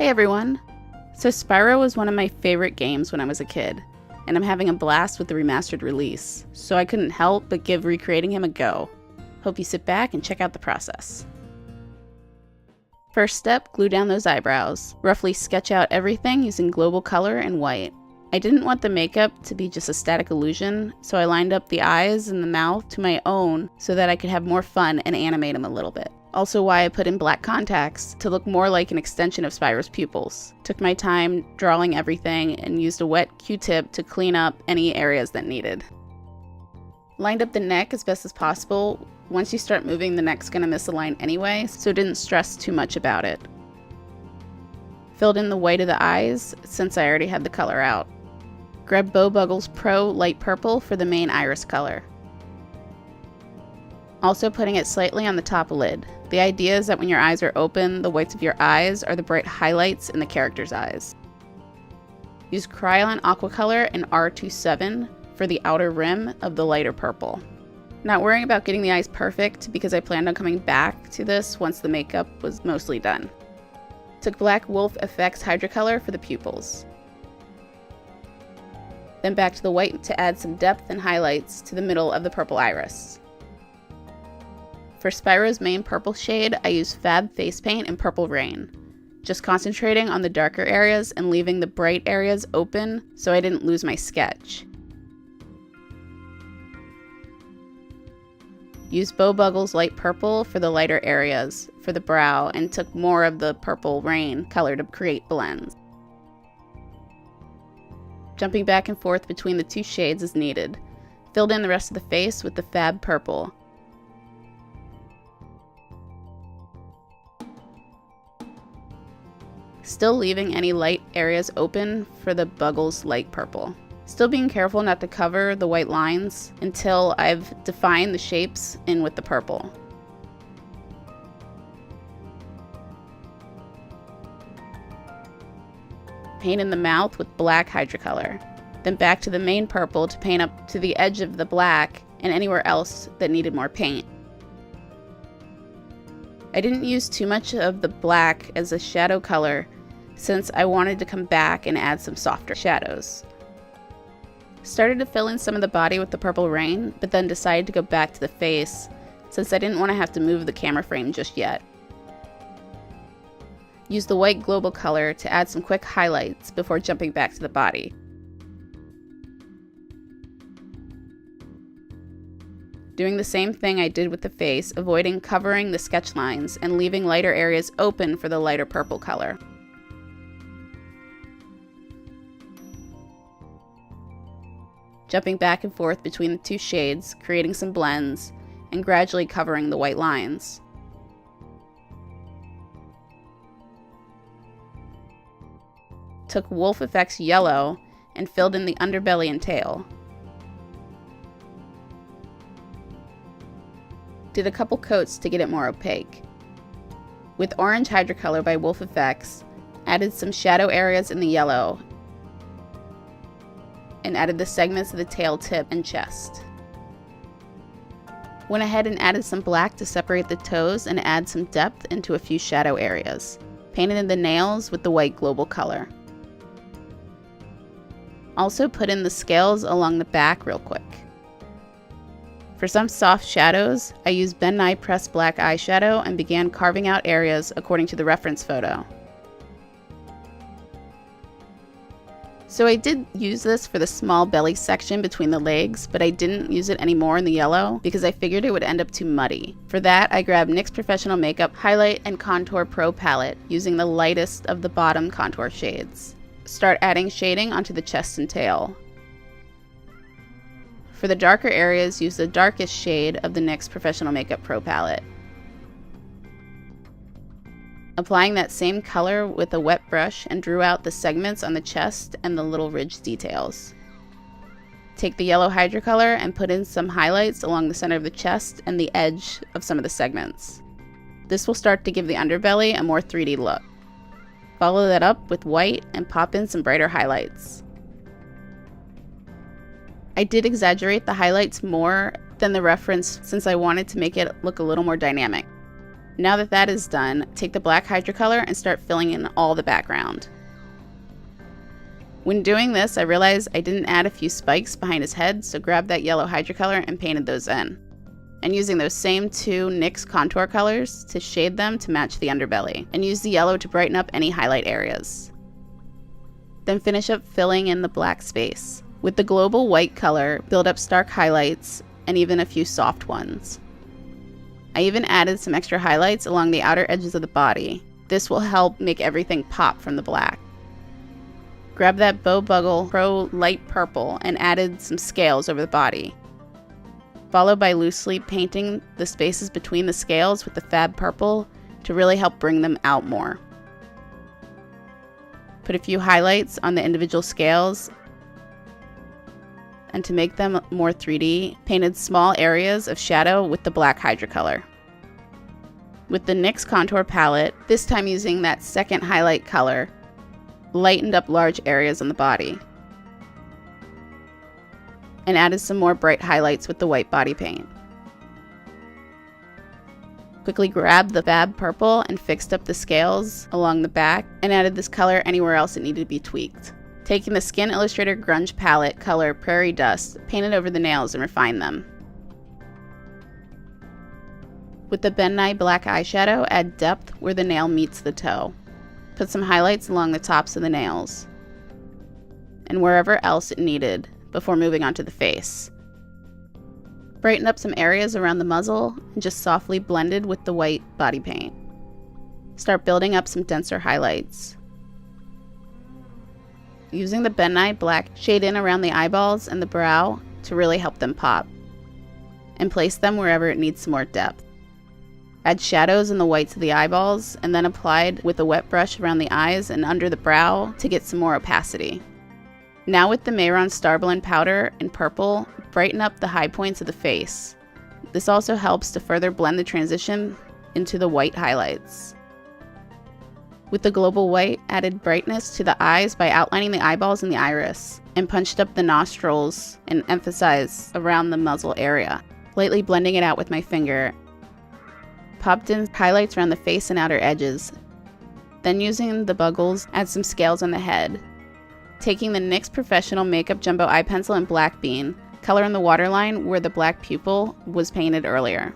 Hey everyone! So Spyro was one of my favorite games when I was a kid, and I'm having a blast with the remastered release, so I couldn't help but give recreating him a go. Hope you sit back and check out the process. First step, glue down those eyebrows. Roughly sketch out everything using global color and white. I didn't want the makeup to be just a static illusion, so I lined up the eyes and the mouth to my own so that I could have more fun and animate them a little bit. Also why I put in black contacts to look more like an extension of Spyro's pupils. Took my time drawing everything and used a wet Q-tip to clean up any areas that needed. Lined up the neck as best as possible. Once you start moving, the neck's gonna miss a line anyway, so didn't stress too much about it. Filled in the white of the eyes since I already had the color out. Grab Buggles Pro light purple for the main iris color. Also putting it slightly on the top lid. The idea is that when your eyes are open, the whites of your eyes are the bright highlights in the character's eyes. Use Kryolan Aquacolor and R27 for the outer rim of the lighter purple. Not worrying about getting the eyes perfect because I planned on coming back to this once the makeup was mostly done. Took black Wolfe FX Hydrocolor for the pupils. Then back to the white to add some depth and highlights to the middle of the purple iris. For Spyro's main purple shade, I used Fab Face Paint and Purple Rain, just concentrating on the darker areas and leaving the bright areas open so I didn't lose my sketch. Used Buggles light purple for the lighter areas for the brow and took more of the Purple Rain color to create blends. Jumping back and forth between the two shades as needed. Filled in the rest of the face with the Fab Purple. Still leaving any light areas open for the Buggles light purple. Still being careful not to cover the white lines until I've defined the shapes in with the purple. Paint in the mouth with black Hydrocolor. Then back to the main purple to paint up to the edge of the black and anywhere else that needed more paint. I didn't use too much of the black as a shadow color since I wanted to come back and add some softer shadows. Started to fill in some of the body with the Purple Rain, but then decided to go back to the face since I didn't want to have to move the camera frame just yet. Use the white global color to add some quick highlights before jumping back to the body. Doing the same thing I did with the face, avoiding covering the sketch lines and leaving lighter areas open for the lighter purple color. Jumping back and forth between the two shades, creating some blends, and gradually covering the white lines. Took Wolfe FX yellow and filled in the underbelly and tail. Did a couple coats to get it more opaque. With orange Hydrocolor by Wolfe FX, added some shadow areas in the yellow and added the segments of the tail tip and chest. Went ahead and added some black to separate the toes and add some depth into a few shadow areas. Painted in the nails with the white global color. Also put in the scales along the back real quick. For some soft shadows, I used Ben Nye pressed black eyeshadow and began carving out areas according to the reference photo. So I did use this for the small belly section between the legs, but I didn't use it anymore in the yellow because I figured it would end up too muddy. For that, I grabbed NYX Professional Makeup Highlight and Contour Pro palette using the lightest of the bottom contour shades. Start adding shading onto the chest and tail. For the darker areas, use the darkest shade of the NYX Professional Makeup Pro palette. Applying that same color with a wet brush and drew out the segments on the chest and the little ridge details. Take the yellow Hydrocolor and put in some highlights along the center of the chest and the edge of some of the segments. This will start to give the underbelly a more 3D look. Follow that up with white and pop in some brighter highlights. I did exaggerate the highlights more than the reference since I wanted to make it look a little more dynamic. Now that that is done, take the black Hydrocolor and start filling in all the background. When doing this, I realized I didn't add a few spikes behind his head, so grabbed that yellow Hydrocolor and painted those in. And using those same two NYX contour colors to shade them to match the underbelly, and use the yellow to brighten up any highlight areas. Then finish up filling in the black space. With the global white color, build up stark highlights and even a few soft ones. I even added some extra highlights along the outer edges of the body. This will help make everything pop from the black. Grab that Buggles Pro light purple and added some scales over the body, followed by loosely painting the spaces between the scales with the fab purple to really help bring them out more. Put a few highlights on the individual scales, and to make them more 3D, painted small areas of shadow with the black Hydrocolor. With the NYX contour palette, this time using that second highlight color, lightened up large areas on the body, and added some more bright highlights with the white body paint. Quickly grabbed the fab purple and fixed up the scales along the back, and added this color anywhere else it needed to be tweaked. Taking the Skin Illustrator Grunge palette color Prairie Dust, painted over the nails and refined them. With the Ben Nye black eyeshadow, add depth where the nail meets the toe. Put some highlights along the tops of the nails, and wherever else it needed, before moving on to the face. Brighten up some areas around the muzzle, and just softly blended with the white body paint. Start building up some denser highlights. Using the Ben Nye black, shade in around the eyeballs and the brow to really help them pop, and place them wherever it needs some more depth. Add shadows in the whites of the eyeballs, and then applied with a wet brush around the eyes and under the brow to get some more opacity. Now with the Mehron Starblend powder in purple, brighten up the high points of the face. This also helps to further blend the transition into the white highlights. With the global white, added brightness to the eyes by outlining the eyeballs and the iris, and punched up the nostrils and emphasized around the muzzle area, lightly blending it out with my finger. Popped in highlights around the face and outer edges. Then using the Buggles, add some scales on the head. Taking the NYX Professional Makeup Jumbo Eye Pencil in Black Bean, color in the waterline where the black pupil was painted earlier.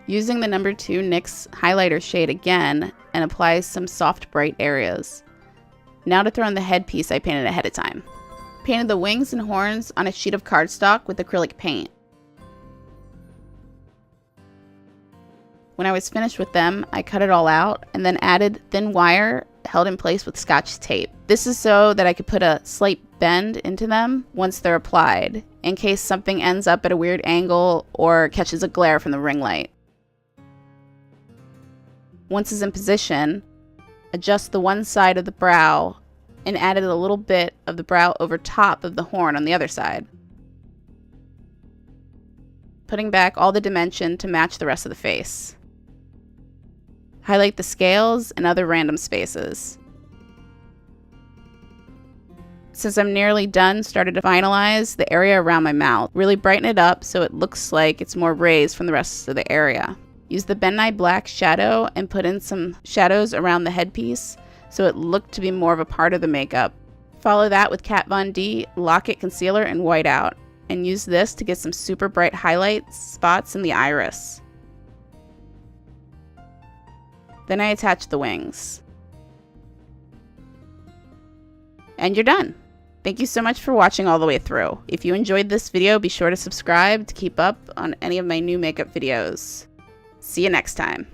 Using the number 2 NYX highlighter shade again, and apply some soft bright areas. Now to throw in the headpiece I painted ahead of time. Painted the wings and horns on a sheet of cardstock with acrylic paint. When I was finished with them, I cut it all out and then added thin wire held in place with Scotch tape. This is so that I could put a slight bend into them once they're applied, in case something ends up at a weird angle or catches a glare from the ring light. Once it's in position, adjust the one side of the brow and added a little bit of the brow over top of the horn on the other side, putting back all the dimension to match the rest of the face. Highlight the scales and other random spaces. Since I'm nearly done, started to finalize the area around my mouth. Really brighten it up so it looks like it's more raised from the rest of the area. Use the Ben Nye black shadow and put in some shadows around the headpiece so it looked to be more of a part of the makeup. Follow that with Kat Von D Lock-It Concealer and White Out, and use this to get some super bright highlight spots in the iris. Then I attach the wings. And you're done! Thank you so much for watching all the way through. If you enjoyed this video, be sure to subscribe to keep up on any of my new makeup videos. See you next time.